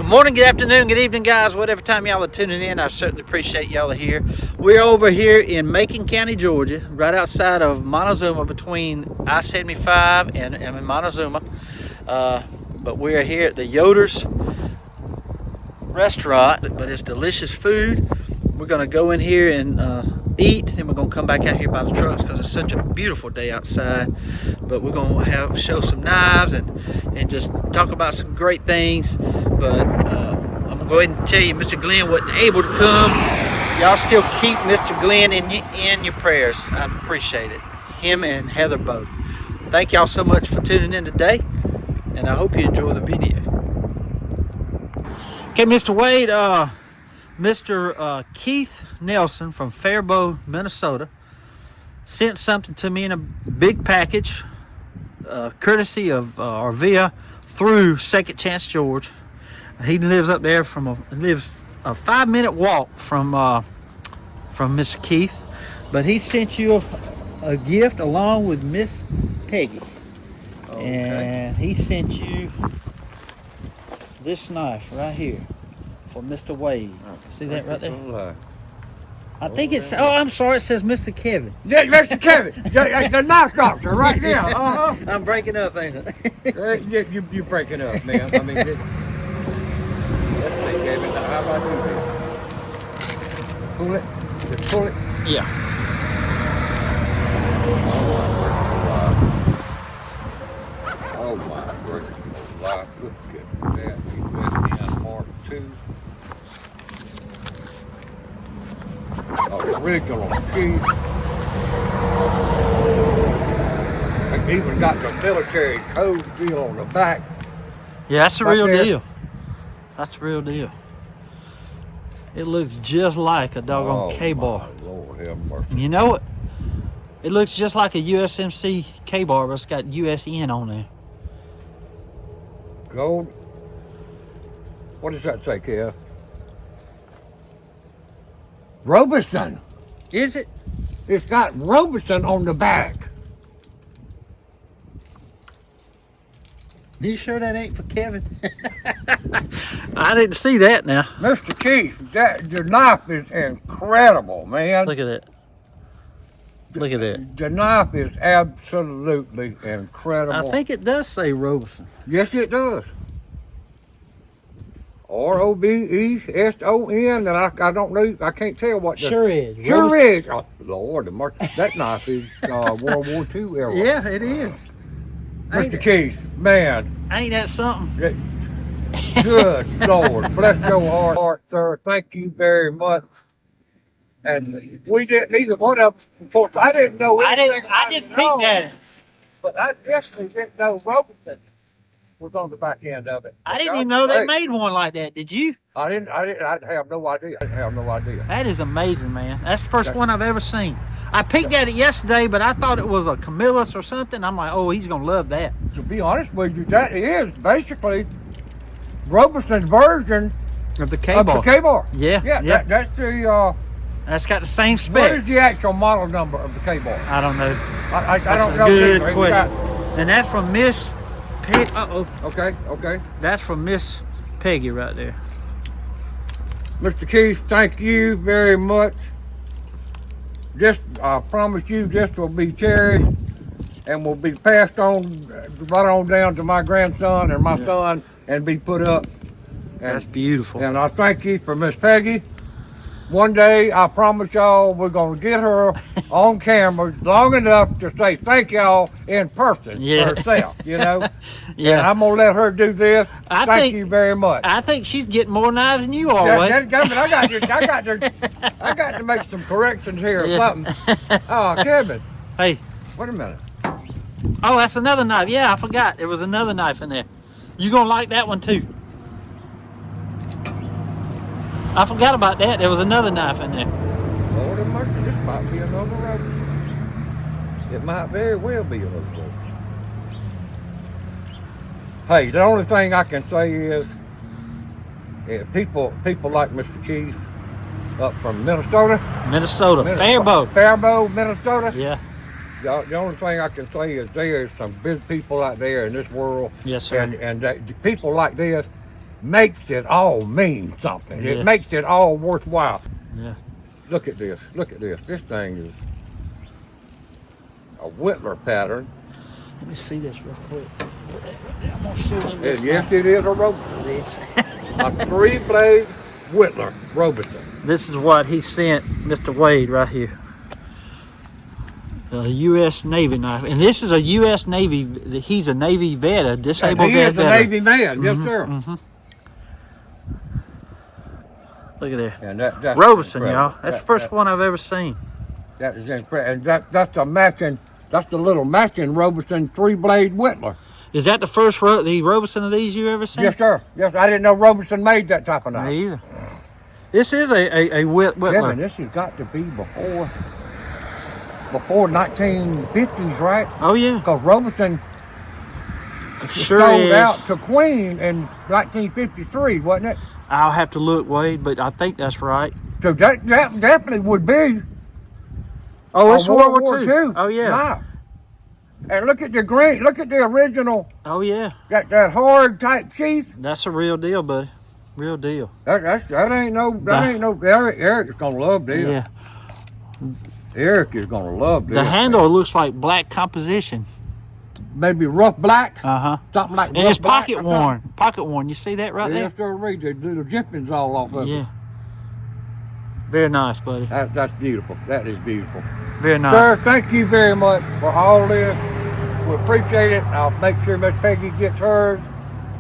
Good morning, good afternoon, good evening, guys. Whatever time y'all are tuning in, I certainly appreciate y'all are here. We're over here in Macon County, Georgia, right outside of Montezuma, between I-75 and Montezuma. But we're here at the Yoder's restaurant, but it's delicious food. We're gonna go in here and eat, then we're gonna come back out here by the trucks because it's such a beautiful day outside. But we're gonna show some knives and just talk about some great things. But I'm gonna go ahead and tell you, Mr. Glenn wasn't able to come. Y'all still keep Mr. Glenn in your prayers. I appreciate it. Him and Heather both. Thank y'all so much for tuning in today, and I hope you enjoy the video. Okay, Mr. Wade, Mr. Keith Nelson from Faribault, Minnesota, sent something to me in a big package, courtesy of Arvia through Second Chance George. He lives up there lives a 5-minute walk from Mr. Keith, but he sent you a gift along with Miss Peggy. Okay. And he sent you this knife right here for Mr. Wade. See that right there? I think it's, oh, I'm sorry, it says Mr. Kevin. Yeah, Mr. Kevin, the knife doctor right now. I'm breaking up, ain't it? You're breaking up, man. I mean, let's see, Kevin, how about you, man? Pull it, just pull it. Yeah. Oh my goodness, life, look at that. He's went in Mark 2. Original piece. It even got the military code deal on the back. Yeah, that's the real deal. That's the real deal. It looks just like a doggone K-bar. Lord have mercy. And you know what? It looks just like a USMC K-bar, but it's got USN on there. Gold. What does that say, Kev? Robeson. Is it? It's got Robeson on the back. You sure that ain't for Kevin? I didn't see that now. Mr. Keith, the knife is incredible, man. Look at that. Look at that. The knife is absolutely incredible. I think it does say Robeson. Yes, it does. Robeson, and I don't know, I can't tell what the... Sure is. Sure is. Oh, Lord, that knife is World War II era. Yeah, it is. Mr. Keith, man. Ain't that something? Good Lord, bless your heart, sir. Thank you very much. And we didn't, neither one of us, of course, I didn't know anything. I didn't peek at it. But I definitely didn't know Robeson was on the back end of it. I didn't even know they made one like that. Did you? I have no idea. That is amazing, man. That's the first one I've ever seen. I peeked at it yesterday, but I thought it was a Camillus or something. I'm like, oh, he's gonna love that. To be honest with you, that is basically Robeson's version of the K-bar. Yeah. That's the that's got the same specs. What is the actual model number of the K-bar? I don't know. I don't know. Good question. And that's from Miss Peggy. Okay. That's from Miss Peggy right there. Mr. Keith, thank you very much. I promise you this will be cherished and will be passed on right on down to my grandson and my son and be put up. That's beautiful. And I thank you for Miss Peggy. One day, I promise y'all, we're going to get her on camera long enough to say thank y'all in person herself, you know? Yeah. And I'm going to let her do this. Thank you very much. I think she's getting more knives than you are, I got to make some corrections here or something. Oh, Kevin. Hey. Wait a minute. Oh, that's another knife. Yeah, I forgot. There was another knife in there. You going to like that one, too. I forgot about that. There was another knife in there. Lord have mercy, this might be another Robeson. It might very well be a Robeson. Hey, the only thing I can say is people like Mr. Keith up from Minnesota. Faribault, Minnesota. Yeah. The only thing I can say is there's some big people out there in this world. Yes, sir. And people like this, makes it all mean something. Yeah. It makes it all worthwhile. Yeah. Look at this. Look at this. This thing is a Whittler pattern. Let me see this real quick. I'm gonna show him this. And yes, it is a Robertson. A 3-blade Whittler Robertson. This is what he sent Mr. Wade right here. The U.S. Navy knife, and this is a U.S. Navy. He's a Navy vet, a disabled He is vet. a Navy man, yes sir. Look at that. And that's Robertson, incredible. y'all. That's the first one I've ever seen. That is incredible. And that's a matching. That's the little matching Robertson 3-blade Whittler. Is that the first the Robertson of these you ever seen? Yes sir. Yes, I didn't know Robertson made that type of knife. Me either. This is a Whittler. Kevin, this has got to be before 1950s, right? Oh yeah. Because Robertson Sure sold is. out to Queen in 1953, wasn't it? I'll have to look, Wade, but I think that's right. So that definitely would be Oh, a it's World War II. Oh yeah. knife. And look at the green. Look at the original. Oh yeah. That hard type sheath. That's a real deal, buddy. Real deal. That ain't no. Eric is gonna love this. Yeah. Eric is gonna love this. The handle looks like black composition. Maybe rough black. Uh-huh. Something like. And rough it's pocket black or worn. Pocket worn. You see that right something. there? Yeah, sir. Read the little jimpings all off of it. Yeah. Very nice, buddy. That's beautiful. That is beautiful. Very nice. Sir, thank you very much for all this. We appreciate it. I'll make sure Miss Peggy gets hers.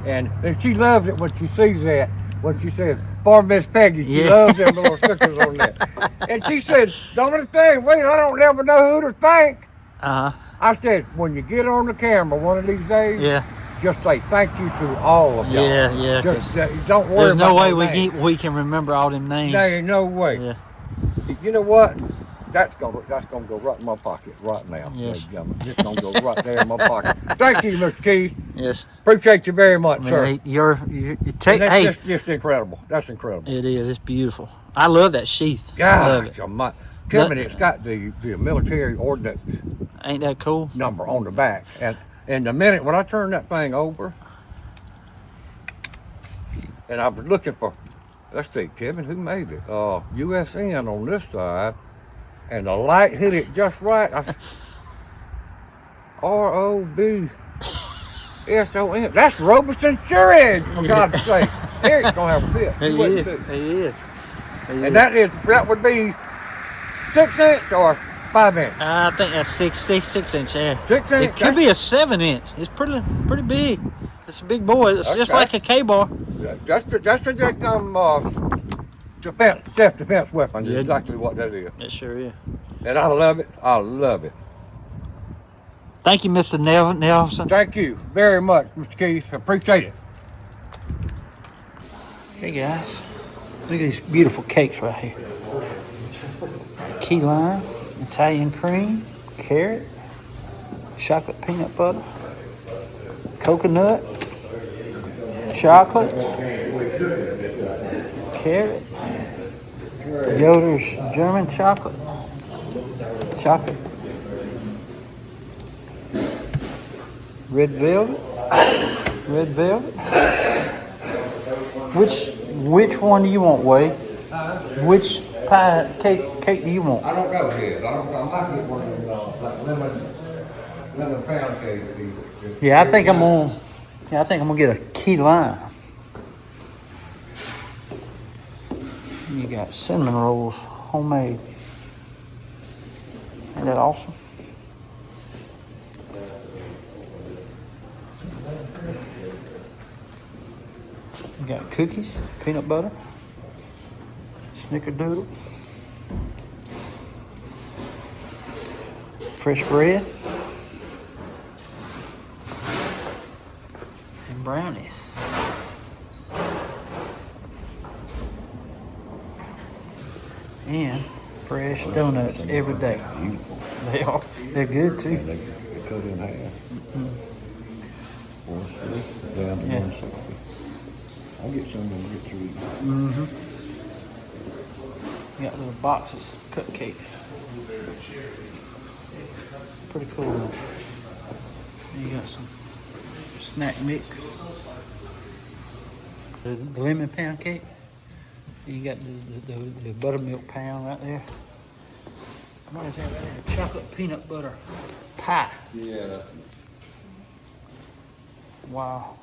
And she loves it when she sees that. When she says, for Miss Peggy, she loves them little stickers on that. And she said, don't understand, wait, I don't ever know who to thank. Uh-huh. I said, when you get on the camera one of these days, Yeah. just say thank you to all of y'all. Yeah. Just don't worry There's no about way no names. we can remember all them names. There ain't no way. Yeah. You know what? That's gonna go right in my pocket right now. Yes. ladies and gentlemen. It's gonna go right there in my pocket. Thank you, Mr. Keith. Yes. Appreciate you very much, I mean, sir. hey, Just incredible. That's incredible. it is. It's beautiful. I love that sheath. I love Gosh, it. Kevin, it's got the military ordnance Ain't that cool? number on the back, and the minute when I turned that thing over, and I was looking for, let's see, Kevin, who made it? USN on this side, and the light hit it just right. ROBSON. That's Robertson sure is, for God's sake. Eric's gonna have a fit. He is. He is. And that would be 6 inch or 5 inch. I think that's 6 inch. Yeah. 6 inch. It could be a 7 inch. It's pretty big. It's a big boy. It's just like a K-bar. That's self-defense weapon. Yeah. Exactly what that is. It sure is. And I love it. I love it. Thank you, Mr. Nelson. Thank you very much, Mr. Keith. Appreciate it. Okay, guys. Look at these beautiful cakes right here. Key lime, Italian cream, carrot, chocolate peanut butter, coconut, chocolate, carrot, Yoder's German chocolate, red velvet. Which one do you want, Wade? Which pie cake do you want? I don't know yet. I might get one of them lemon pound cake. Yeah, I think I'm gonna get a key lime. You got cinnamon rolls, homemade. Ain't that awesome? You got cookies, peanut butter, snickerdoodle, fresh bread, and brownies. And fresh donuts every day. They're good too. They cut in half. Mm-hmm. Down to Yeah. 160. I'll get some and get 3. Mm-hmm. You got little boxes, cupcakes. Pretty cool. Man. You got some snack mix. The lemon pound cake. You got the buttermilk pound right there. What is that right there? Chocolate peanut butter pie. Yeah. Wow.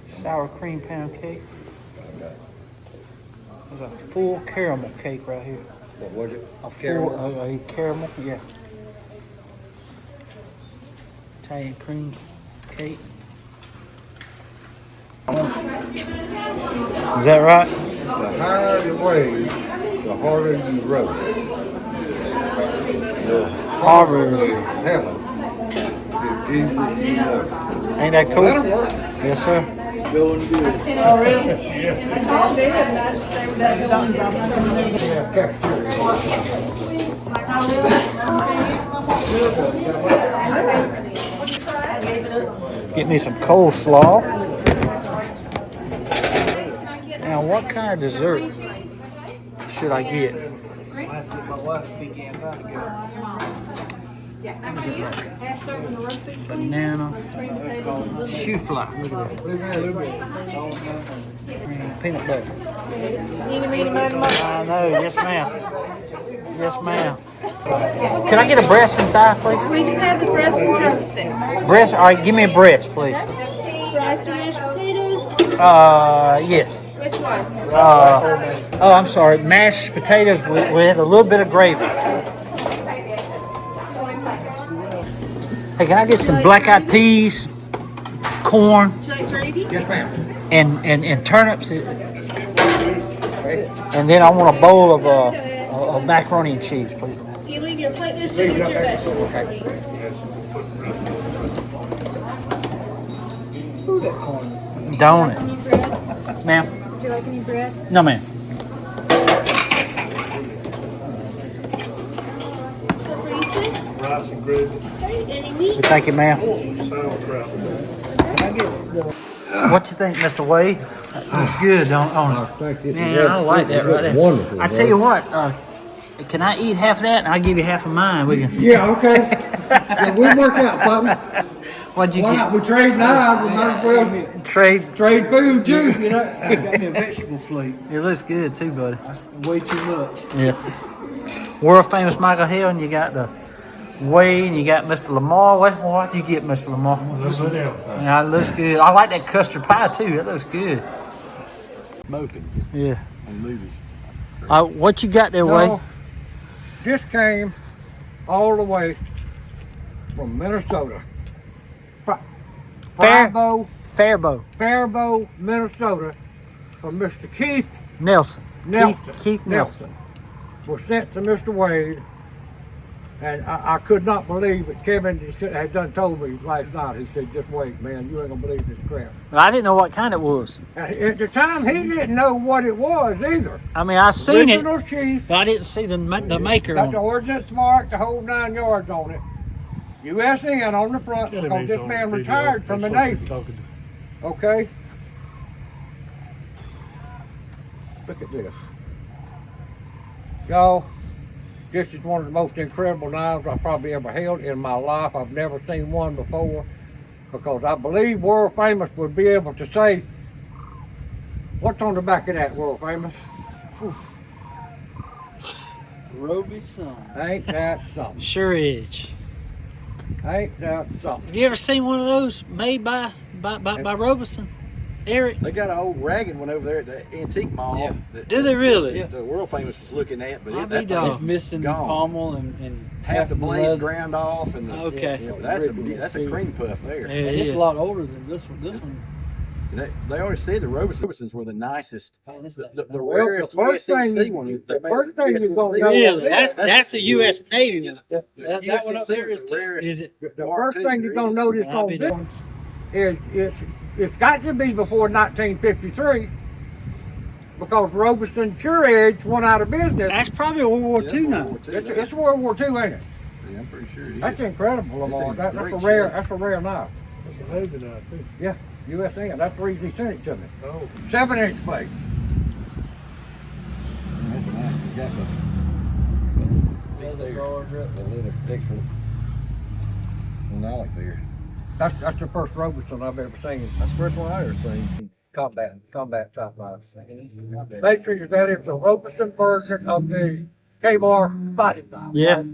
Sour cream pound cake. There's a full caramel cake right here. What was it? A full a caramel, yeah. Italian cream cake. Is that right? The higher the wage, the harder you row. The Harvard is. heaven, if Jesus you know. Ain't that cool? That'll work. Yes, sir. Going good. Oh, really? Yeah, cafeteria. Get me some coleslaw. Now, what kind of dessert should I get? My wife began about to go. Banana, shoe fly. Look at that. Peanut butter. I know. Yes, ma'am. Yes, ma'am. Can I get a breast and thigh, please? We just have the breast and drumstick. Breast. All right, give me a breast, please. Rice or mashed potatoes? Yes. Which one? Oh, I'm sorry. Mashed potatoes with a little bit of gravy. Hey, can I get some black-eyed peas, corn, Would you like gravy? Yes, ma'am. and turnips? And then I want a bowl of macaroni and cheese, please. If you leave your plate there, so you get your vegetables. Don't it? Any bread? Ma'am? Would you like any bread? No, ma'am. What for you, sir? Rice and gravy, Okay, any meat? Thank you, ma'am. sauerkraut. What you think, Mr. Wade? That's good, don't I it? think this Man, I like that right there. Wonderful. I tell you what, can I eat half of that and I'll give you half of mine? We can. Yeah, okay. Yeah, we'll work out something. What'd you Why get? not? We trade knives. We might as well Trade. trade food too, you know. Got me a vegetable plate. It looks good too, buddy. Way too much. Yeah. World famous Michael Hill, and you got the Wade, and you got Mr. Lamar. What do you get, Mr. Lamar? Yeah, it looks good. I like that custard pie too. It looks good. Smoking Yeah. on movies. What you got there, Wade? No, this came all the way from Minnesota. Faribault, Minnesota, from Mr. Keith Nelson. Nelson. Keith Nelson. Was sent to Mr. Wade, and I could not believe it. Kevin had done told me last night. He said, "Just wait, man. You ain't gonna believe this crap." I didn't know what kind it was. And at the time, he didn't know what it was either. I mean, I seen it, Original Chief. but I didn't see the maker Got on the it. ordinance mark, the whole 9 yards on it. USN on the front because this man retired from the Navy. Okay? Look at this. Y'all, this is one of the most incredible knives I probably ever held in my life. I've never seen one before because I believe World Famous would be able to say, what's on the back of that, World Famous? Whew. Roby son. Ain't that something? Sure is. Ain't that something? Have you ever seen one of those made by Robeson? Eric? They got an old ragged one over there at the antique mall. Yeah. That, Do they really? The world famous was looking at, but I'll it, be that dog. It's thing, missing the Gone. pommel and half the blade leather. ground off, and the, Okay. yeah, but that's a cream puff there. There it And it's is. a lot older than this one. This one. They always said the Robesons were the nicest, Oh, this the Well, rarest the first USMC thing- one. the first thing you're gonna know- Really? That's a U.S. Navy one. that one up there is the rarest. Is it? The Mark first II thing you're there gonna is. notice I'll on be this done. one is it's got to be before 1953 because Robeson Sure Edge went out of business. That's probably World War II now. It's World War II, ain't it? Yeah, I'm pretty sure it is. That's incredible, Lamar. in That's great a rare. shape. That's a rare knife. That's a Navy knife too. Yeah, USN. That's the reason he sent it to me. Oh, 7-inch blade. that's nice. It's got the little extra phenolic there. That's the first Robeson I've ever seen. That's the first one I ever seen. combat type knife. Make sure that it's a Robertson version of the Kmart fighting knife. Yeah. right?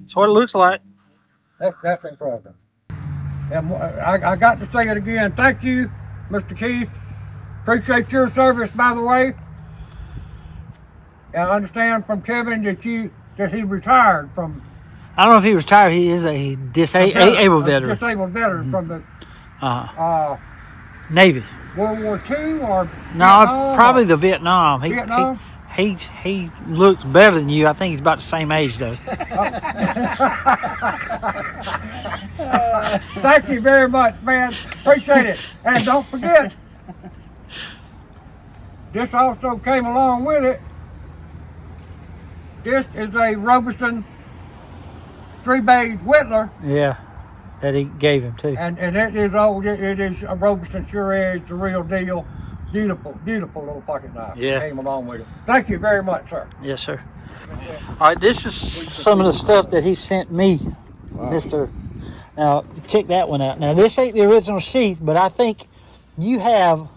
That's what it looks like. That's incredible. And I got to say it again. Thank you, Mr. Keith. Appreciate your service, by the way. And I understand from Kevin that he retired from I don't know if he was tired. He is a disabled veteran. Disabled veteran from the Navy. World War II or No, Vietnam, probably or the Vietnam. Vietnam? He looks better than you. I think he's about the same age though. Thank you very much, man. Appreciate it. And don't forget, this also came along with it. This is a Robertson 3-bay Whittler, Yeah, that he gave him too. and it is old. It is a Robertson sure is the real deal. Beautiful little pocket knife. Yeah. Came along with it. Thank you very much, sir. Yes, sir. All right, this is some of the stuff that he sent me, Mr. Now, check that one out. Now, this ain't the original sheath, but I think you have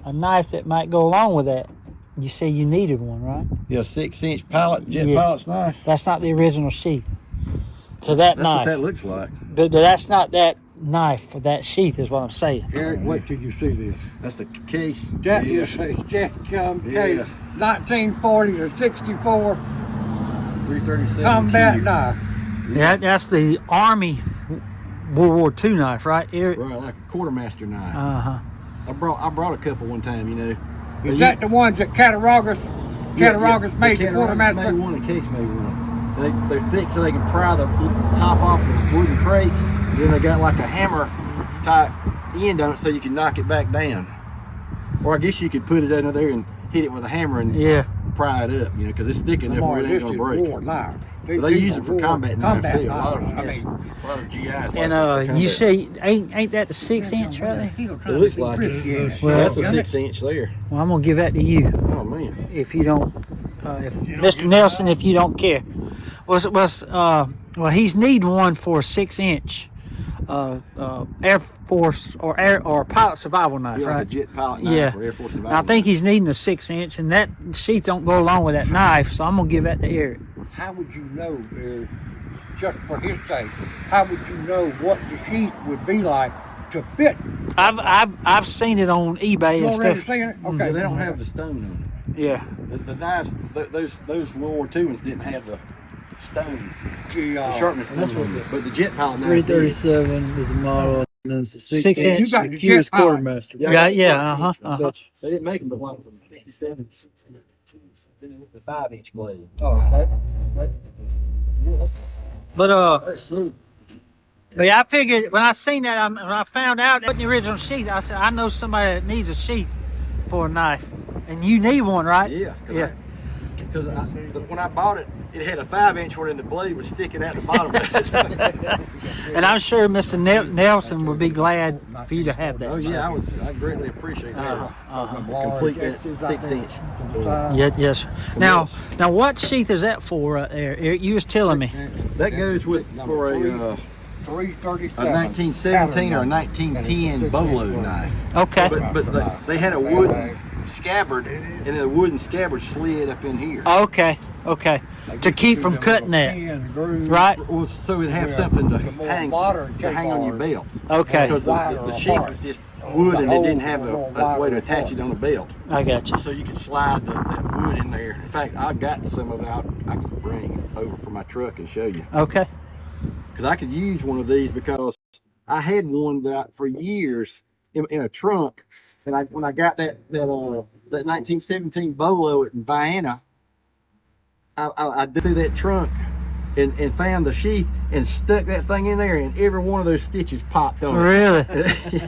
a knife that might go along with that. You say you needed one, right? Yeah, 6-inch pallet, jet Yeah. pilot's knife. That's not the original sheath. To that That's knife. what that looks like. But that's not that knife for that sheath is what I'm saying. Eric, wait till you see this. That's the case. That yeah. is a Jetcom Yeah. case, 1940 to 64 337 combat cube. knife. Yeah, that's the Army World War II knife, right, Eric? Right, like a quartermaster knife. Uh-huh. I brought a couple one time, you know. Is that the ones that Cattaraugus made, the quartermaster? made one, and Case made one. They're thick so they can pry the top off the wooden crates. And then they got like a hammer type end on it so you can knock it back down. Or I guess you could put it under there and hit it with a hammer and Yeah. pry it up, you know, because it's thick enough where it ain't gonna break. War knives. But they use it for combat knives too. A knives. lot of GIs. And like you say ain't that the 6-inch right there? it looks like it. Well, That's a 6-inch there. Well, I'm gonna give that to you Oh man. if you don't, if Mr. Nelson, if you don't care. Well, he's needing one for a 6-inch Air Force or pilot survival knife, Be like a right? jet pilot knife Yeah. for Air Force And I survival. think he's needing a 6-inch, and that sheath don't go along with that knife, so I'm gonna give that to Eric. How would you know, just for his sake, how would you know what the sheath would be like to fit? I've seen it on eBay You and already stuff. seen it? Okay. Yeah, they don't have the stone on Yeah. it. The knives, those World War II ones didn't have the stone, The, the sharpness stone that's what on the it. But the jet pilot knives did. 337 is the model, and then it's a 6 inch. inch. You got The the Q is jet pilot. quartermaster. Yeah, yeah, They didn't make them but like from 57, 60, then the 5-inch blade. Oh, okay. But yeah, I figured when I seen that, when I found out that the original sheath, I said I know somebody that needs a sheath for a knife, and you need one, right? Yeah, Yeah. Because when I bought it, it had a 5-inch one and the blade was sticking out the bottom of it. And I'm sure Mr. Nelson would be glad for you to have that. Oh yeah, I greatly appreciate that. Complete that 6-inch. Yeah, yes. Now, what sheath is that for right there? Eric, you was telling me. That goes with for a 337. 1917 or a 1910 bolo knife. Okay. But they had a wooden scabbard, and the wooden scabbard slid up in here. Okay. Okay. To keep from cutting that, right? Well, so it'd have something to hang on your belt. Okay. Because the sheath was just wood and it didn't have a way to attach it on a belt. I got you. So you could slide that wood in there. In fact, I got some of it out. I could bring over for my truck and show you. Okay. Because I could use one of these because I had one for years in a trunk. And when I got that 1917 Bolo in Vienna, I did through that trunk and found the sheath and stuck that thing in there, and every one of those stitches popped on it. Really?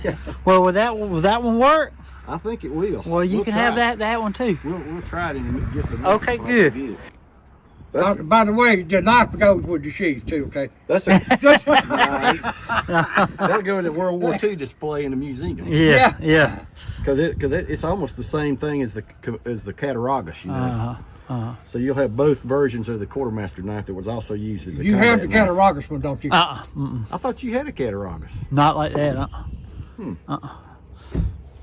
Yeah, Well, will that one work? I think it will. Well, you We'll can try have it. that one too. We'll try it in just a minute. Okay, good. By the way, the knife goes with the sheath too, okay? That's a that'll go in the World War II display in the museum. Yeah. Yeah. Because it's almost the same thing as the Cattaraugus, you know. So you'll have both versions of the quartermaster knife that was also used as a You have the combat knife. Cattaraugus one, don't you? I thought you had a Cattaraugus. Not like that.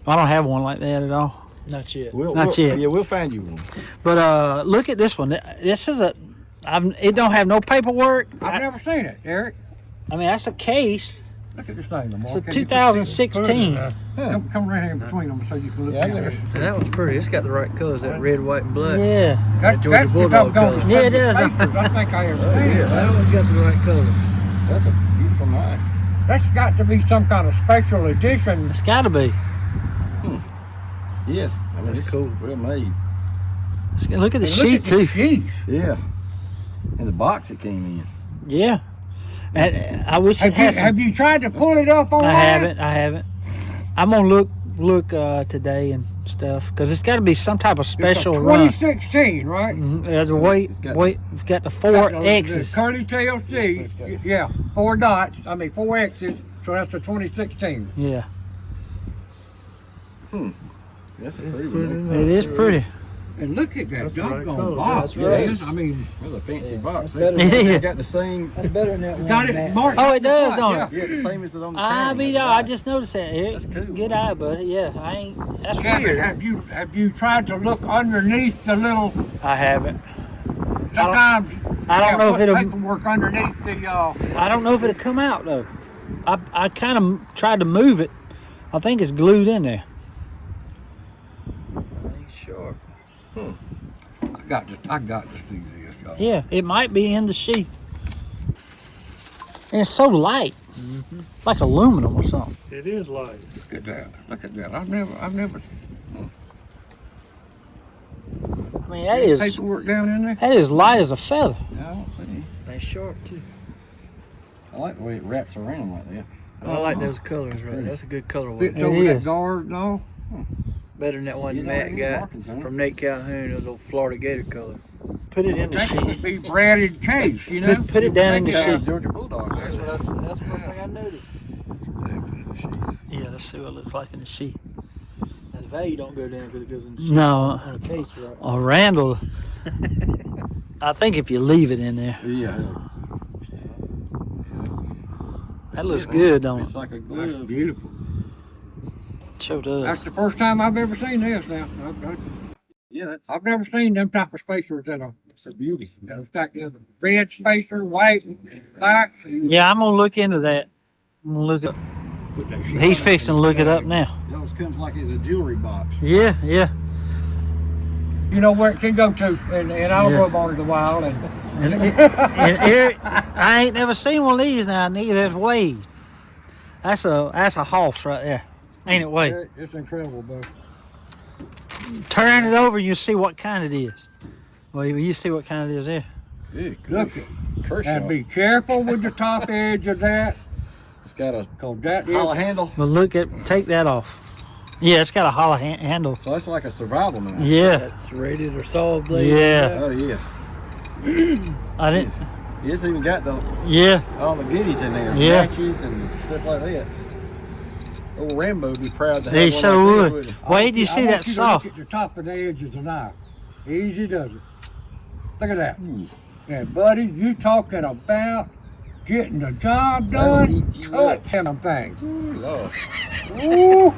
All I don't have one like that at all. Not yet. Not yet. Yeah, we'll find you one. But look at this one. This is it don't have no paperwork. I've never seen it, Eric. I mean, that's a case. Look at this thing, Lamar. It's a Can you 2016. come right here in between them so you can look Yeah, at it. And that one's pretty. It's got the right colors. That red, white, and black. Yeah. That, Georgia that's Bulldog the doggone color. Yeah, it is. papers I think I ever seen it. That one's got the right color. That's a beautiful knife. That's got to be some kind of special edition. It's got to be. Yes, I mean, That's it's cool. well made. Look at the And sheath look at the too. sheath. Yeah, and the box it came in. Yeah. And I wish it had some. Have you tried to pull it up on I haven't. I'm gonna look today and stuff because it's got to be some type of special run. 2016, right? The weight, we've got the four X's. The curly tail C. Yeah, 4 dots. I mean 4 X's. So that's the 2016. Yeah, That's a pretty one. it is pretty. And look at that the right doggone color. box. That's right. It is. I mean, That's a fancy box. better than- They got the same. That's better than that one. got it marked. Oh, it does, don't Yeah. it? Yeah, the same as it on the I can. mean, I just noticed that. Eric. That's cool. Good eye, buddy. Yeah, I ain't. That's Kevin, weird. have you tried to look underneath the little? I haven't. Sometimes I don't know if put it'll. paperwork underneath the. I don't know if it'll come out though. I kind of tried to move it. I think it's glued in there. I ain't sure. I got to see this, y'all. Yeah, it might be in the sheath. And it's so light, like aluminum or something. It is light. Look at that. Look at that. I've never I mean, that is paperwork down in there. that is light as a feather. Yeah, I don't see. They sharp too. I like the way it wraps around like that. I like those colors right. That's a good colorway. Fits It over that is. guard, no? Better than that one You know, Matt any got markings on it. from Nate Calhoun. It was a Florida Gator color. Put it in the That sheath. could be branded case, you know? Put it down in the Got a sheath. Georgia Bulldog. That's the first thing I noticed. Yeah, let's see what it looks like in the sheath. And the value don't go down because it goes in the sheet No, on a case, right? Randall. I think if you leave it in there, Yeah. that looks good, don't It's it? like a That's glove. beautiful. Sure does. That's the first time I've ever seen this now. Yeah, that's I've never seen them type of spacers that are it's a beauty. stacked together. Red spacer, white, black. Yeah, I'm gonna look into that. I'm gonna look up. He's fixing to look it up now. It always comes like it's a jewelry box. Yeah, yeah. You know where it can go to, and I'll Yeah. rub on it a while. And Eric, I ain't never seen one of these now. Neither has Wade. That's a hoss right there, ain't it, Wade? It's incredible, bro. Turn it over, you see what kind it is. Well, you see what kind it is there. Good. Look, Kershaw. and be careful with the top edge of that, It's got a cause that hollow is. handle. But take that off. Yeah, it's got a hollow handle. So that's like a survival knife. Yeah, That's rated or saw blade. yeah. Oh yeah. I didn't. It's even got Yeah, all the goodies in there. Yeah. Matches and stuff like that. Old Rambo would be proud to have they one sure like would. that, wouldn't Wade, you I see want that you to saw? Look at the top of the edge of the knife. Easy does it. Look at that. And buddy, you talking about getting the job That'll done? eat you up. Touch them things. Ooh, Lord. Ooh.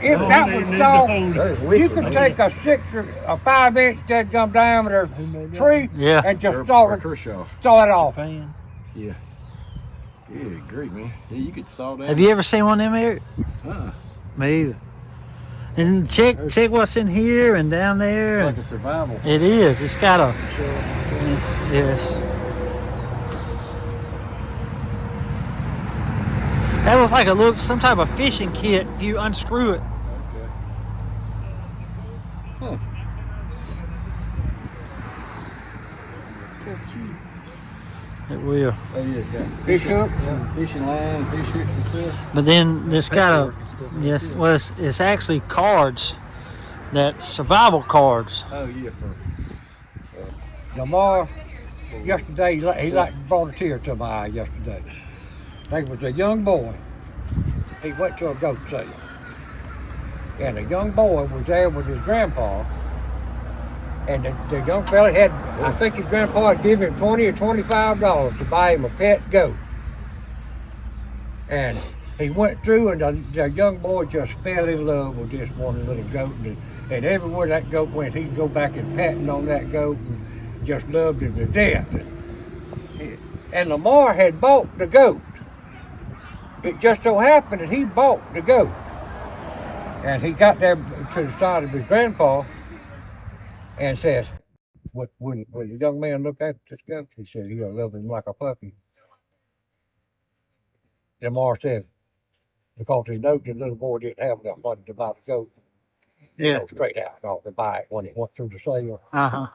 If that was so, That is you wicked. could take a 6 or a 5-inch dead gum diameter tree Yeah. and just Or saw it Kershaw. off. Japan. Yeah. Good grief, man. Yeah, you could saw that. Have you ever seen one of them, Eric? Uh-uh. Me either. And check what's in here and down there. It's like a survival. It is. It's got a. Yes. That was like some type of fishing kit. If you unscrew it, Okay. Huh. it will. Oh, yeah, it's got Fish fishing, hook? fishing line, fish hooks and stuff. But then it's got a. Yes. Well, it's actually cards. That survival cards. Oh, yeah, for Lamar, yesterday, he brought a tear to my eye yesterday. There was a young boy. He went to a goat sale. And the young boy was there with his grandpa. And the young fella had, I think his grandpa had given him $20 or $25 to buy him a pet goat. And he went through, and the young boy just fell in love with this one little goat. And everywhere that goat went, he'd go back and patting on that goat and just loved him to death. And Lamar had bought the goat. It just so happened that he bought the goat. And he got there to the side of his grandpa and said, when the young man looked at this goat, he said, he'll love him like a puppy. Lamar said, because he knew the little boy didn't have enough money to buy the goat. Yeah. Go straight out off to buy it when he went through the sale.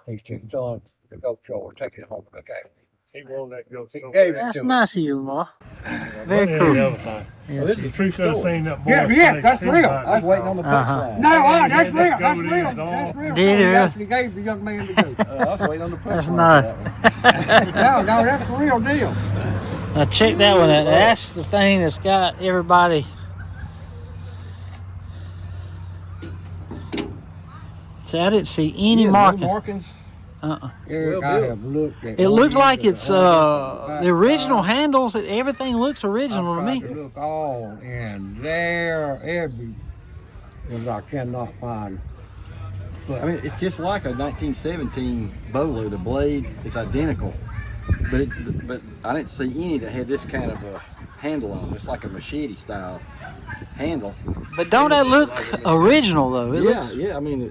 He said, son, the goat show, take it home and look at it. He wanted that goat. He gave it That's to him. nice of you, Lamar. Very cool. Well, this is a true story. Seen that boy Yeah, that's real. I was waiting on the punchline. No, that's real. That's real. That's real. Did He he? actually gave the young man the goat. I was waiting on the punchline. That's for nice. that one. No, that's the real deal. Now check that one out. That's the thing that's got everybody. See, I didn't see any Yeah, no marking. markings. Eric, I have looked at It one looks end like of it's whole the original handles. Everything looks original to I me. tried to look all in there, and I cannot find. I mean, it's just like a 1917 Bolo. The blade is identical, but I didn't see any that had this kind of a handle on it. It's like a machete style handle. But don't that look original though? It Yeah, looks, yeah. I mean,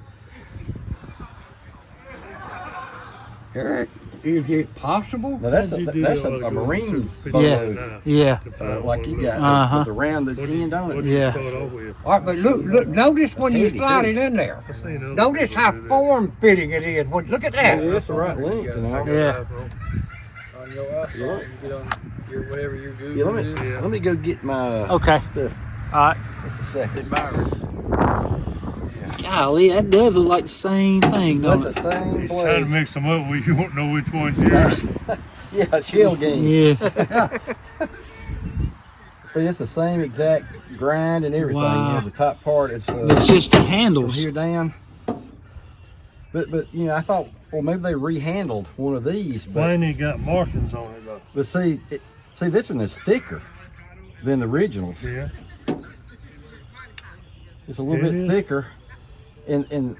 Eric, is it possible? now that's How'd you do that's that a while marine ago, too? Bolo, yeah. like you got Uh-huh. with the rounded end on What it. did you Yeah. start off with? All right, but look, notice when you heavy, slide too. it in there. I seen other Notice people how do that. form-fitting it is. Look at Yeah, that. that's the right length, you know. Yeah. On your iPhone, you get on your whatever your Google Yeah, is. let me go get my Okay. stuff. All right. Just a second. Golly, that does look like the same thing, That's don't the it? same He's trying to blade. mix them up where you won't know which one's yours. Yeah, shell game. Yeah. See, it's the same exact grind and everything. Wow. You know, the top part is It's just the from handles. here down. But you know, I thought, well, maybe they rehandled one of these. But Mine ain't got markings on it though. but see, this one is thicker than the originals. Yeah. It's a little It bit is. thicker, and you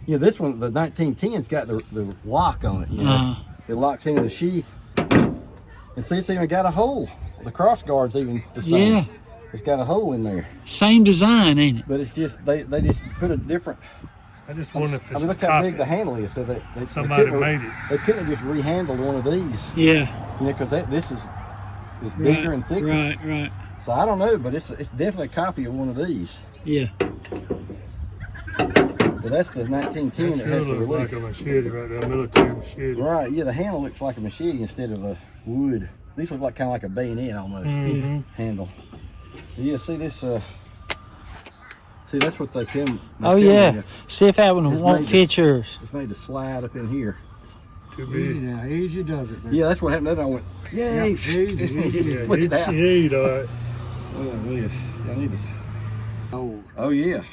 know, this one, the 1910's got the lock on it. You know, it locks into the sheath, and see, it's even got a hole. The cross guard's even the same. Yeah. It's got a hole in there, Same design, ain't it? but it's just they just put a different. I just wonder if it's I mean, look a how copy. big the handle is. So they Somebody couldn't- made it. They couldn't have just rehandled one of these, Yeah. you know, because this is bigger Right, and thicker. right. So I don't know, but it's definitely a copy of one of these. Yeah. But that's the 1910 That that sure has the looks release. like a machete right there, a military machete. Right, yeah, the handle looks like a machete instead of a wood. These look like kind of like a bayonet almost handle. Yeah, see this? See, that's what they come. Oh yeah. See if that one It's won't made fit yours. It's made to slide up in here. Too Easy big. now, easy does it. Man. Yeah, that's what happened. Then I went, yay! Yep, easy. Yeah, Split it out. you eat all right. Oh, yeah. I need to. Oh, Oh yeah.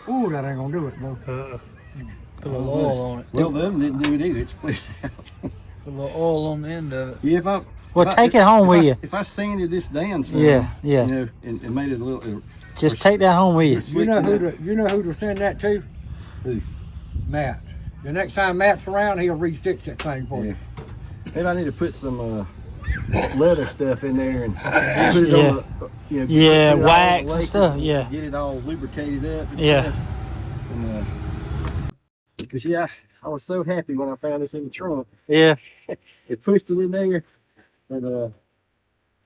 ooh, that ain't gonna do it, no. Put a little oil on it. Well, the other one didn't do it either. It split out. Put a little oil on the end of it. Yeah, if I. Well, if I- take it home if with I- you. If I sanded this down, some, Yeah. you know, and made it a little. Just take that home with you. You know who to send that to? Who? Matt. The next time Matt's around, he'll re-stitch that thing for Yeah. you. Maybe I need to put some leather stuff in there and put it Yeah. on the, you know, Yeah, put it all wax on and laces stuff, yeah. Get it all lubricated up. And Yeah. stuff. And, because I was so happy when I found this in the trunk. Yeah. It pushed it in there, and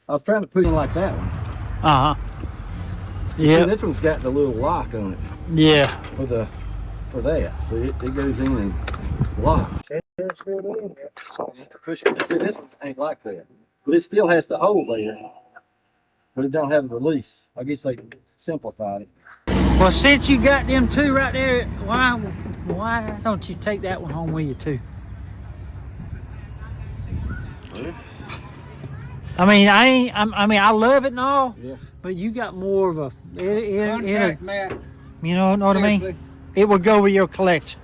I was trying to put it in like that one. Uh huh. See, Yeah. this one's got the little lock on it Yeah. for that. So it goes in and locks. You have to push it. See, this one ain't like that, but it still has the hole there, but it don't have the release. I guess they simplified it. Well, since you got them two right there, why don't you take that one home with you too? I mean, I love it and all, Yeah. but you got more of a, Contact Matt. you know what I mean? Seriously. It would go with your collection.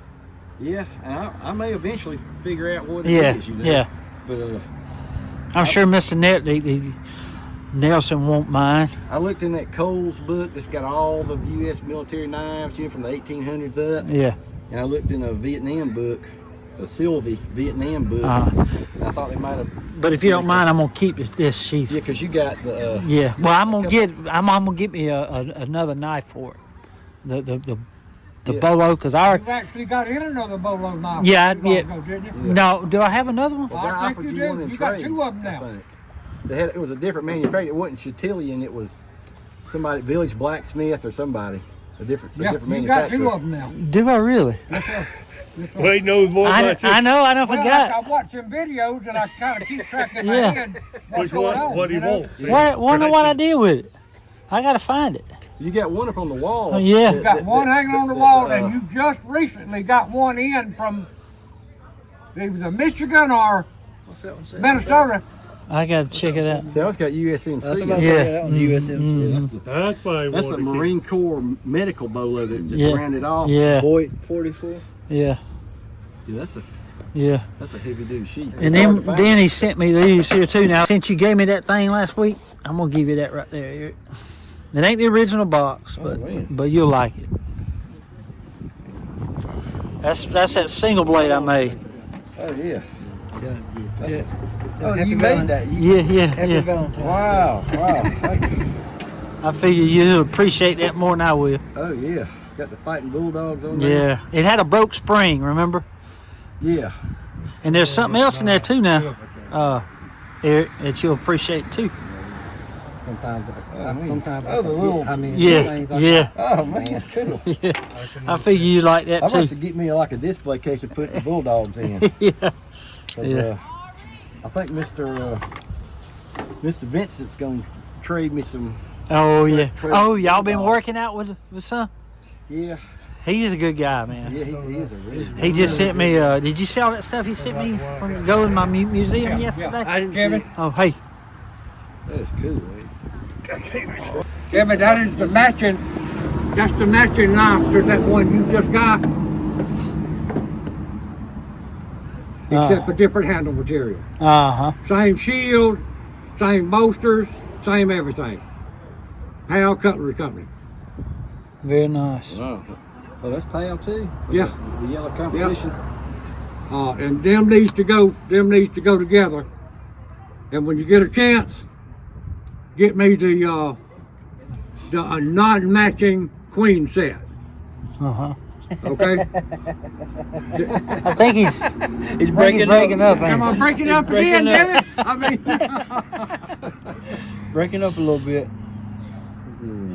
Yeah, and I may eventually figure out what it Yeah, is, you know. yeah. But I'm sure Mr. Net, Nelson won't mind. I looked in that Cole's book that's got all the U.S. military knives, from the 1800s up. Yeah. And I looked in a Vietnam book, a Sylvie Vietnam book. I thought they might have. But if you don't mind, I'm gonna keep this sheath. Yeah, because you got the. Yeah. Well, I'm gonna get me another knife for it. The bolo, because I already. You actually got in another bolo knife. Yeah, not long yeah. ago, didn't you? No, do I have another one? Well, I I think offered you you one do. in You got trade. 2 of them I now. think. It was a different manufacturer. It wasn't Chantillion. It was somebody, Village Blacksmith or somebody. A different Yeah, you got manufacturer. 2 of them now. Do I really? Well, he knows more about you. I know. I Well, forgot. I watch them videos and I kind of keep track in my Yeah. head what's Which going on. what he you know? wants. Wonder what I did with it. I gotta find it. You got one up on the wall. Oh, yeah. You got one hanging on the wall, and you just recently got one in from either Michigan or Minnesota. I gotta check it out. See, I always got USMC. That's about to Yeah. say that on USM. That's why he That's the wanted to keep. Marine Corps medical bolo that just Yeah. rounded off. Yeah. Boy, 44. Yeah. Yeah, Yeah. that's a heavy duty sheath. And then he sent me these here too. Now, since you gave me that thing last week, I'm gonna give you that right there, Eric. It ain't the original box, but you'll like it. That's that single blade I made. Oh yeah. Yeah. Oh, Happy you Valentine's. made that. Happy Yeah. Valentine's. Wow. Thank you. I figure you'll appreciate that more than I will. Oh yeah. Got the fighting bulldogs on there. Yeah. It had a broke spring, remember? Yeah. And there's something else in there too now, Eric, that you'll appreciate too. Oh, the little. Yeah. Oh man, that's cool. Yeah. I figure you like that I'd like too. to get me like a display case to put the bulldogs in. Yeah. 'Cause, Yeah. I think Mr. Vincent's gonna trade me some. Oh yeah. Trade Oh, y'all been bulldogs. working out with son? Yeah. He's a good guy, man. Yeah, he is a really. He just sent me. Did you see all that stuff he sent me from go in my museum yesterday? I didn't Kevin? see it. Oh, hey. That is cool. Kevin, that is the matching. That's the matching knife to that one you just got. Except a different handle material. Uh-huh. Same shield, same bolsters, same everything. Hal Cutlery Company. Very nice. Wow. Oh, that's PAL too. Yeah. The yellow competition. And them needs to go together. And when you get a chance, get me the non-matching queen set. Uh-huh. Okay? I think he's breaking up. Am I breaking up again, David? I mean, Breaking up a little bit.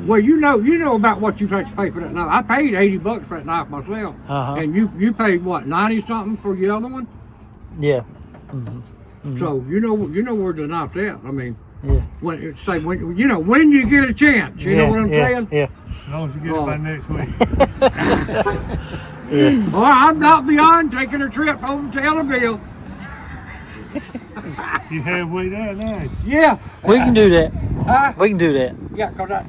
well, you know about what you have to pay for that knife. I paid $80 for that knife myself, Uh-huh. and you paid what, 90 something for the other one? Yeah. So you know where the knife's at. I mean, Yeah. when you get a chance. You know what I'm saying? Yeah. As long as you get it by next week. Well, I'm not beyond taking a trip home to Ellaville. You halfway there now. Yeah, We can do that. huh? We can do that. Yeah, because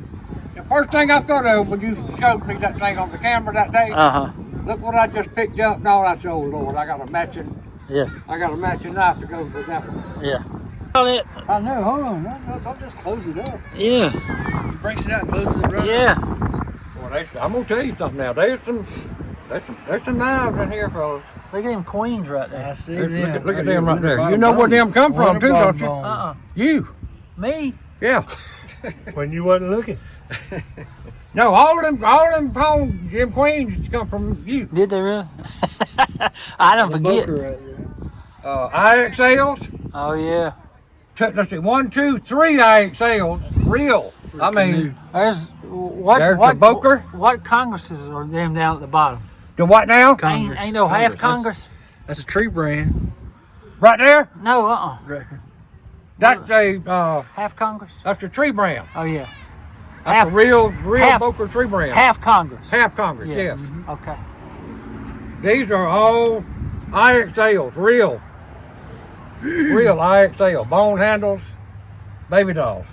the first thing I thought of when you showed me that thing on the camera that day, Uh-huh. look what I just picked up. No, I said, oh Lord, I got a matching Yeah. knife to go with that one. Yeah. All that. I know, hold on. Don't just close it up. Yeah. He breaks it out and closes it right. Yeah. Well, I'm gonna tell you something now. There's some knives in here, fellas. Look at them queens right I there. see Look them. at them right there. You know where them come from too, don't you? Uh-uh. You. Me? Yeah. When you wasn't looking. No, all them them queens come from you. Did they really? I don't forget. Boker right there. IXLs. Oh, yeah. Let's see, 1, 2, 3 IXLs. Real. I mean, There's what? There's the what? Boker. What Congresses are them down at the bottom? the what now? Ain't no half Congress. That's a tree brand. Right there. No, That's a half Congress. that's a tree brand. Oh yeah, That's a real half- Boker tree brand. half Congress. Half Congress. Yeah. Yeah. Okay. These are all IXLs. Real IXL. Bone handles. Baby dolls.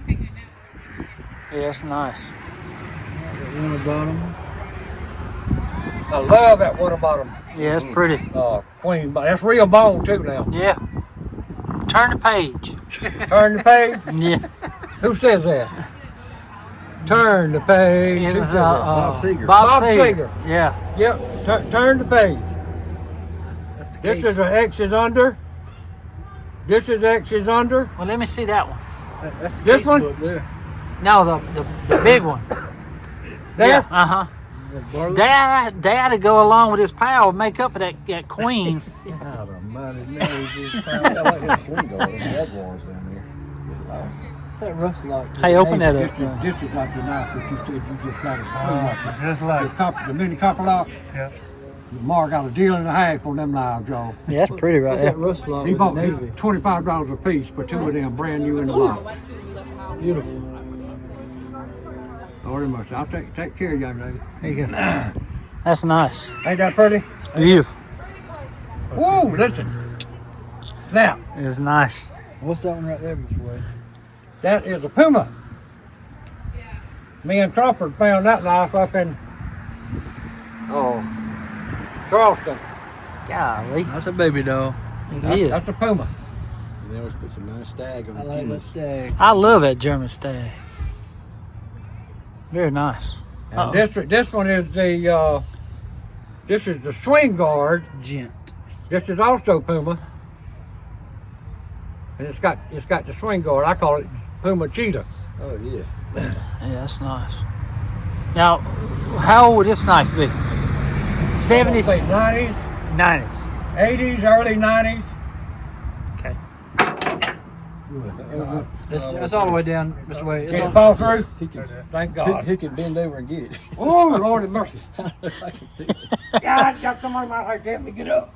Yeah, that's nice. One at the bottom. I love that water bottom Yeah, that's pretty. queen. But that's real bone too now. Yeah. turn the page. Turn the page. Yeah. Who says that? Turn the page. It Who was says that? Bob Seger. Bob Bob Seger. Seger. Yeah. Yep. Turn the page. That's the This case. is an X is under. This is X is under. Well, let me see that one. That's the This case one? book there. No, the big one. There. Yeah. Uh huh. Is that barley? Dad to go along with his pal make up for that queen. Out of money, no, I like that swing guard on Jaguars down there. What's that rust like? Hey, open that up. This is like the knife that you said you just got it. Just The, like, copper, the mini copper lock. yeah. Mark got a deal and a half on them knives, y'all. Yeah, that's pretty right What's there. that rust like He with bought the Navy? $25 a piece for two of them brand new in the box. Beautiful. Lordy mercy. I'll take care of young lady. There you go. That's nice. Ain't that pretty? Beautiful. Whoa, listen. Snap. It's nice. What's that one right there, Mr. Wade? That is a Puma. Me and Crawford found that knife up in Charleston. Golly. That's a baby doll. It That's, is. that's a Puma. They always put some nice stag on I the like that Pumas. stag. I love that German stag. Very nice. And this one is the this is the swing guard. Gent. This is also Puma. And it's got the swing guard. I call it Puma Cheetah. Oh yeah. Yeah, that's nice. Now, how old would this knife be? 70s, 90s, 90s. 80s, early 90s. Okay. That's all the way down, Mr. Wade. It's Can't on, fall through. He can, Thank God. he can bend over and get it. Oh, Lord have mercy. God, got somebody might like to help me get up.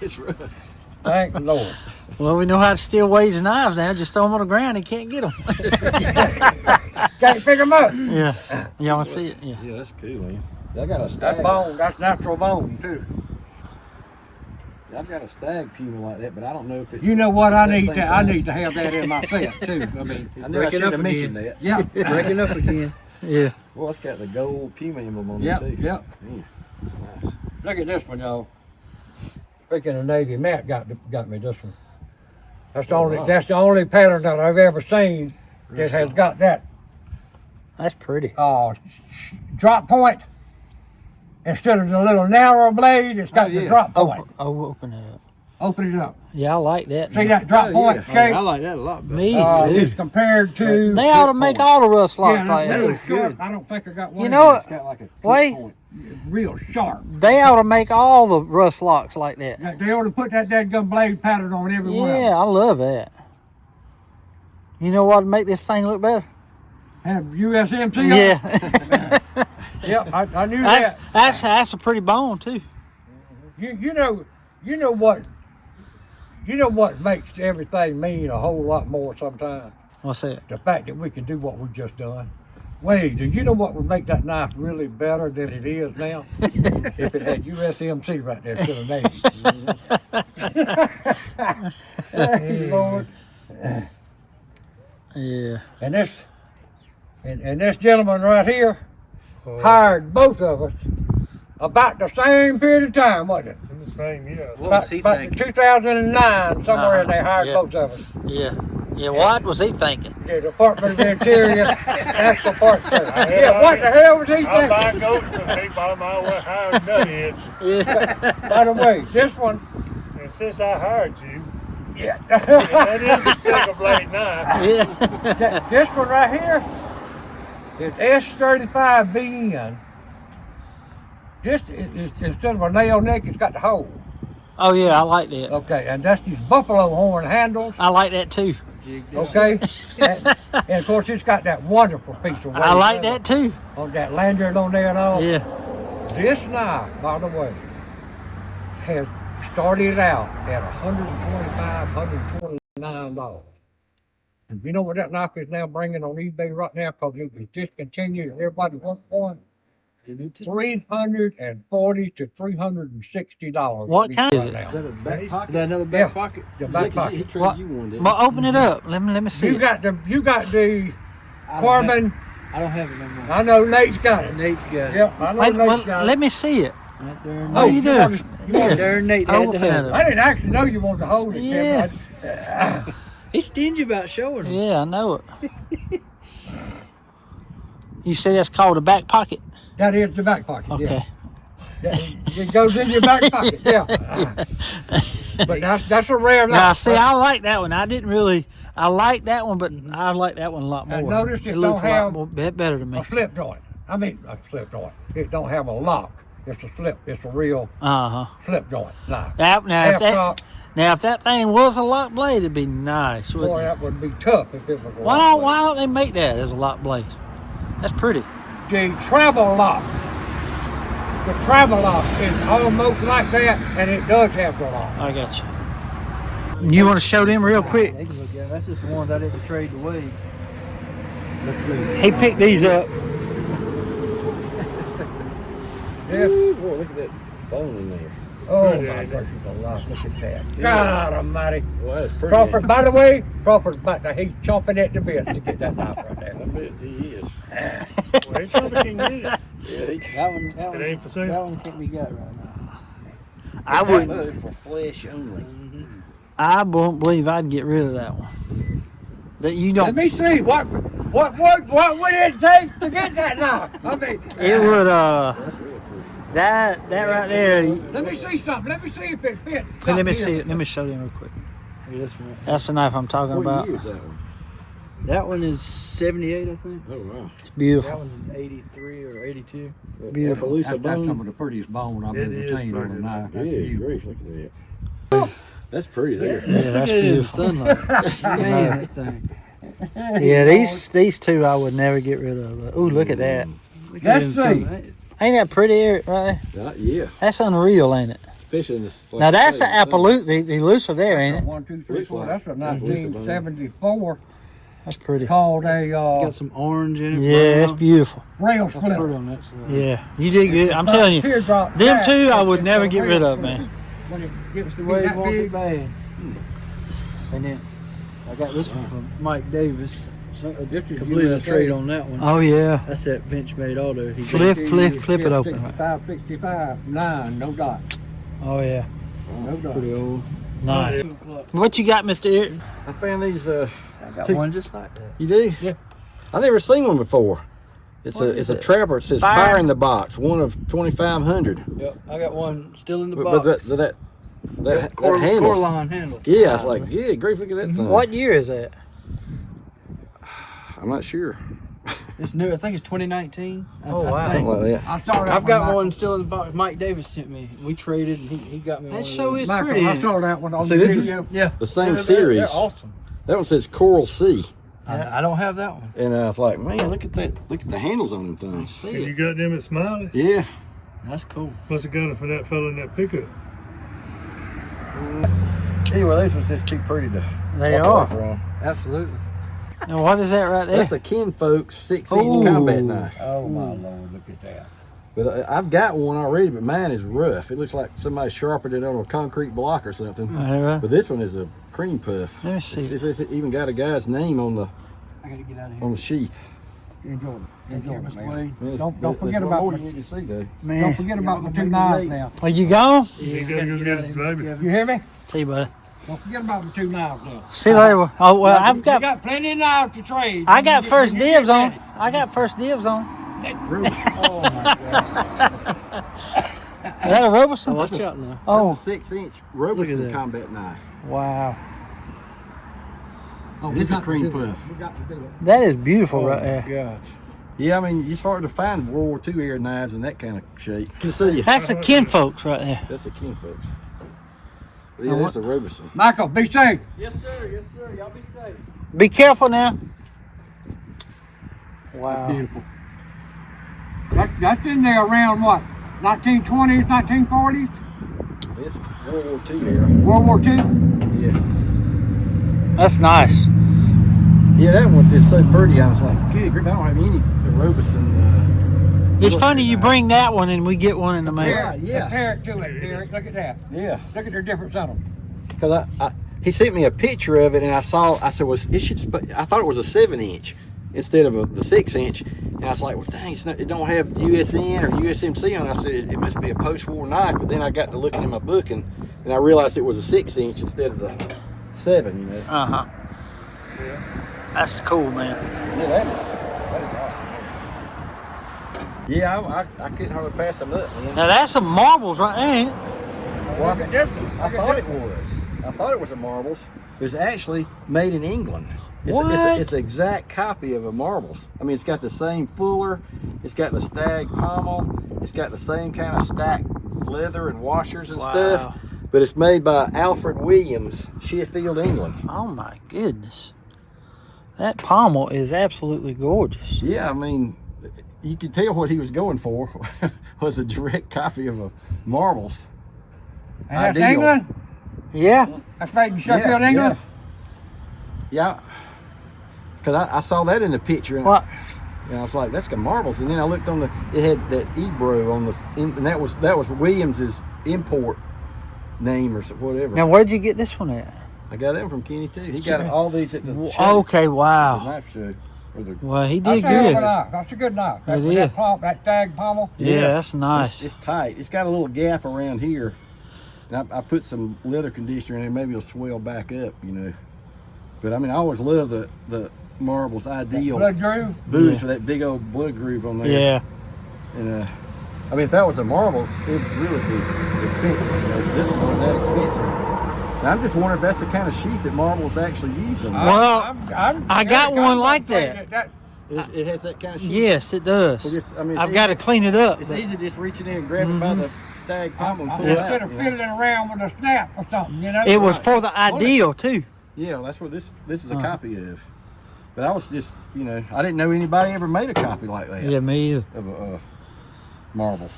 It's rough. Thank the Lord. Well, we know how to steal Wade's knives now. Just throw them on the ground. He can't get them. Got to pick them up. Yeah. Y'all want to see it? Yeah. Yeah, that's cool, man. I got a That's stag. bone. That's natural bone, too. I've got a stag Puma like that, but I don't know if it's. You know what? I it's need that to. same I size. need to have that in my set, too. I mean, I knew I breaking should up have mentioned again. that. yeah. breaking up again. Yeah. Well, it's got the gold Puma emblem on Yep, it too. yep. Yeah, it's nice. Look at this one, y'all. Speaking of Navy, Matt got me this one. That's the only. wow. That's the only pattern that I've ever seen that has got that That's pretty. drop point. Instead of the little narrow blade, it's got the yeah. drop point. Open it up. Open it up. Yeah, I like that. See that drop point Oh, shape? I like that a lot better. Me It's too. compared to. They ought to make all the rust locks yeah, like that that. looks good. I don't think I got one. You know It's what? got like a Wait. point. Real sharp. They ought to make all the rust locks like that. They ought to put that gun blade pattern on every one of them. Yeah, I love that. You know what would make this thing look better? Have USMC on it? Yeah. Yep, I knew that. That's a pretty bone too. You know what makes everything mean a whole lot more sometimes? What's that? The fact that we can do what we've just done. Wade, do you know what would make that knife really better than it is now? If it had USMC right there instead of Navy. Hey, Lord. Yeah. And this gentleman right here hired both of us about the same period of time, wasn't it? In the same year. What was he About thinking? 2009, somewhere in there, hired Yeah. both of us. Yeah. Yeah. What was he thinking? The Department of the Interior, National Park Service. Yeah, what the hell was he I thinking? buy goats and they buy my way hired nutheads. Yeah. By the way, this one, And since I hired you, yeah, that is a single blade knife. Yeah. this one right here is S35BN. This is instead of a nail neck, it's got the hole. Oh yeah, I like that. Okay, and that's these buffalo horn handles. I like that too. Okay, and of course it's got that wonderful piece of weight I like that too. on that lanyard on there and all. Yeah. This knife, by the way, has started out at $125, $129. And you know what that knife is now bringing on eBay right now? Because it was discontinued and everybody wants one. $340 to $360. What kind is it? now. Is that a back Is pocket? that another back Yeah. pocket? The Yeah, back 'cause pocket. he traded What? you one, didn't Well, open it up. Let me see. You it. got the I don't carbon. have- I don't have it no more. I know Nate's got it. Nate's got it. Yeah, I know Wait, Nate's well, got let it. me see it. Right there. What are you doing? wanted- Right there, Nate had to Open have it it. up. I didn't actually know you wanted to hold it, Yeah. Kevin. He's stingy about showing them. Yeah, I know it. You say that's called a back pocket? That is the back pocket. Okay. Yeah. It goes in your back pocket. Yeah. But that's a rare Now, lock. see, I like that one. I like that one, but I like that one a lot more. And notice it looks don't a lot have more, better to me. a slip joint. I mean, a slip joint. It don't have a lock. It's a slip. It's a real Uh-huh. slip joint. Lock. Now, if that thing was a lock blade, it'd be nice, wouldn't Boy, it? that would be tough if it was a Why lock. don't they make that as a lock blade? That's pretty. The travel lock. The travel lock is almost like that, and it does have the lock. I got you. You want to show them real quick? They can look at it. That's just the ones I didn't trade away. Let's see. He picked these up. Yes. Ooh, boy, look at that bone in there. Oh Pretty, my ain't it? gracious alive, look at that. God almighty. Well, that's pretty. Crawford, by the way, Crawford's about to, he's chomping at the bit to get that knife right I there. bet he is. Well, ain't somebody can get it. Yeah, he That one, It ain't for sale. that one can't be got right now. I wouldn't. Mode for flesh only. I won't believe I'd get rid of that one. That you Let don't. me see, what would it take to get that knife? I mean, It would. That's real pretty. That right there. let me see something. Let me see if it fits. Let me see it. Let me show them real quick. Hey, this one. That's the knife I'm talking What about. year is that one? That one is 78, I think. Oh, wow. It's That beautiful. one's 83 or 82. Beautiful. Appaloosa That's some bone. of the prettiest bone I've It ever is seen on a pretty. knife. That's Yeah, beautiful. grief, look at that. That's pretty there. Yeah, that's Look at it in the beautiful. sunlight. Man, that thing. Yeah, these two I would never get rid of. Ooh, look at that. Look at it in Let's the see. sunlight. Ain't that pretty, Eric, right there? Yeah, That's unreal, ain't it? especially in this. Now that's an Appaloosa, the looser there, ain't it? 1, 2, 3, Looks 4. like That's a Appaloosa bone. 1974 That's pretty. called a Got some orange in it. Yeah, it's brown. beautiful. rail What's pretty splitter. on that side? Yeah, you did good. I'm telling you, Teardrop them back, two I it's would a never get rail rid of, splitter. man. When it gets to The be way he that wants big, it bad. And then I got this one from Mike Davis. So, This is completed a USA. trade on that one. Oh yeah. That's that Benchmade auto. He Flip it open. 65, 65, 9, no dot. Oh yeah. No dot. pretty old. Nice. What you got, Mr. Eric? I found these. I got Two- one just like that. You do? Yeah. I never seen one before. It's What it's is a it? trapper. It says Fire? fire in the box. One of 2,500. Yep, I got one still in the But box. that Core handle. line handles. Yeah, I was like, yeah, grief, look at that thing. What year is that? I'm not sure. It's new. I think it's 2019. Oh, wow. I Something think. like that. I saw that I've got Michael. one still in the box. Mike Davis sent me. We traded, and he got me That one. show of those. is Michael, pretty. I saw that one on See, the this is- video. Yeah, The same they're series. awesome. That one says Coral Sea. I don't have that one. And I was like, man, look at that. Look at the handles on them things. See And it. you got them at Smiley's? Yeah. That's cool. Must have got them for that fella in that pickup. Anyway, these was just too pretty to They walk away are. from. Absolutely. And what is that right there? That's a Kinfolk's 6-inch Ooh. combat knife. Oh my Lord, look at that. But I've got one already, but mine is rough. It looks like somebody sharpened it on a concrete block or something. All right. But this one is a cream puff. Let me see. It's even got a guy's name on the I gotta get out of here. sheath. Enjoy it. Enjoy it, man. Wade. Don't There's forget one about more the- you need to see though. Don't Man, forget about the Yeah, two I'm knives late. now. are you gone? You gotta go get his baby. You hear me? See, buddy. Don't forget about the two knives now. See you later. Oh well, I've You got. got plenty of knives to trade. I got first When you dibs get on. ready. I got first dibs on. Oh my God. Is that a Robertson? Watch out now. Oh, That's a 6-inch Robertson that. combat knife. wow. Oh, This is got to cream do it. puff. We got to do it. That is beautiful right there. Gosh. Yeah, I mean, it's hard to find World War II era knives in that kind of shape. You see you. That's a kinfolks right there. That's a Kinfolk's. Yeah, that's a Robertson. Michael, be safe. Yes, sir. Yes, sir. Y'all be safe. Be careful now. Wow. Beautiful. That's in there around what? 1920s, 1940s? It's World War II era. World War II? Yeah. That's nice. Yeah, that one's just so pretty. I was like, good grief, I don't have any Robertson. It's funny you bring that one and we get one in the mail. Yeah. Compare it to it, Derek. Look at that. Yeah. Look at the difference on them. Because he sent me a picture of it, and I said, well, I thought it was a 7-inch instead of the 6-inch. And I was like, well, dang, it don't have USN or USMC on it. I said, it must be a post-war knife. But then I got to looking in my book, and I realized it was a 6-inch instead of the 7. You know. Uh-huh. That's cool, man. Yeah, that is awesome. Yeah, I couldn't hardly pass them up, man. Now that's some marbles right there, ain't it? Well, Look at this one. I thought it was. I thought it was a marbles. It was actually made in England. What? It's an exact copy of a marbles. I mean, it's got the same fuller. It's got the stag pommel. It's got the same kind of stacked leather and washers and stuff. But it's made by Alfred Williams, Sheffield, England. Oh my goodness. That pommel is absolutely gorgeous. Yeah, I mean, you could tell what he was going for was a direct copy of a marbles. And that's Ideal. England? Yeah. That's made in Sheffield, England? Yeah. Because I saw that in the picture. And What? And I was like, that's got marbles. And then I looked on it had that Ebro on and that was Williams's import name or whatever. Now where'd you get this one at? I got them from Kenny too. He got all these at the Okay, the wow. knife show. Or the, Well, he That's did a hell of a good. knife. That's a good knife. It With is. that stag pommel. Yeah, that's nice. it's tight. It's got a little gap around here. And I put some leather conditioner in it. Maybe it'll swell back up, you know. But I mean, I always love the marbles ideal Blood groove. boots with that big old blood groove on there. Yeah. And I mean, if that was the marbles, it'd really be expensive. You know, this wasn't that expensive. Now, I'm just wondering if that's the kind of sheath that marbles actually use them. Well, I got one like that. It has that kind of sheath. Yes, it does. Well, just, I mean, I've got to clean it up. It's easy just reaching in and grabbing by the stag pommel and pull it Instead out. of You know? fiddling around with a snap or something, you know. It was for the ideal too. Yeah, well, that's what this is a copy of. But I was just, you know, I didn't know anybody ever made a copy like that Yeah, me either. of marbles.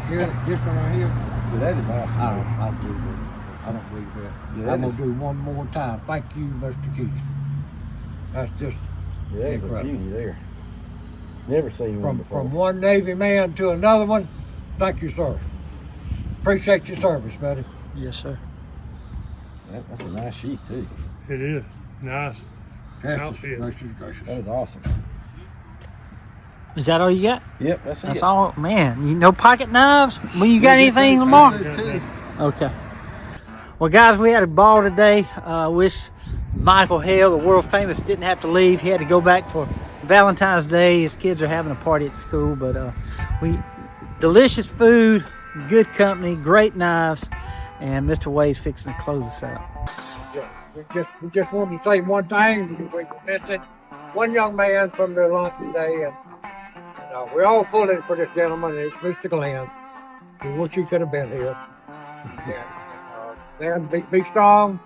Here, this one right here. Yeah, that is awesome. I don't believe it. I don't believe that. Yeah, I'm that going to do one more time. Thank you, Mr. Keith. That's just Yeah, that is a incredible. beauty there. Never seen one before. From one Navy man to another one. Thank you, sir. Appreciate your service, buddy. Yes, sir. That's a nice sheath too. It is. Nice. Gracious, Outfit. gracious, gracious. That is awesome. Is that all you got? Yep, that's That's it. all, man. You no pocket knives? Well, you got anything, Lamar? Those two. Okay. Well, guys, we had a ball today. Wish Michael Hale, the world famous, didn't have to leave. He had to go back for Valentine's Day. His kids are having a party at school, but delicious food, good company, great knives, and Mr. Wade's fixing to close us out. We just wanted to say one thing. We missed one young man from the lunch today, and we're all pulling for this gentleman. It's Mr. Glenn. We wish he could have been here. Glenn, be strong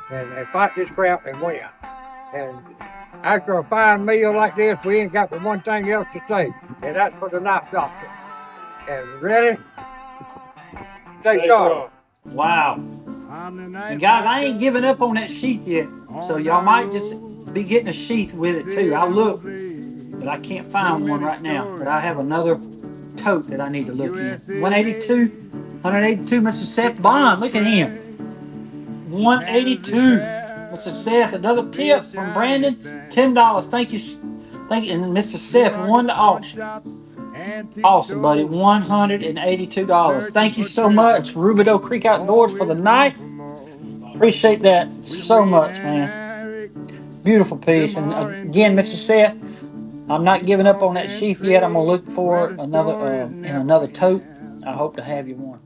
and fight this crap and win. And after a fine meal like this, we ain't got but one thing else to say, and that's for the knife doctor. And ready? Stay sharp. Wow. And guys, I ain't giving up on that sheath yet, so y'all might just be getting a sheath with it too. I'll look, but I can't find one right now. But I have another tote that I need to look in. 182, Mr. Seth Bond. Look at him. 182, Mr. Seth. Another tip from Brandon, $10. Thank you, and Mr. Seth won the auction. Awesome, buddy. $182. Thank you so much, Rubidoux Creek Outdoors, for the knife. Appreciate that so much, man. Beautiful piece. And again, Mr. Seth, I'm not giving up on that sheath yet. I'm gonna look for another in another tote. I hope to have you one.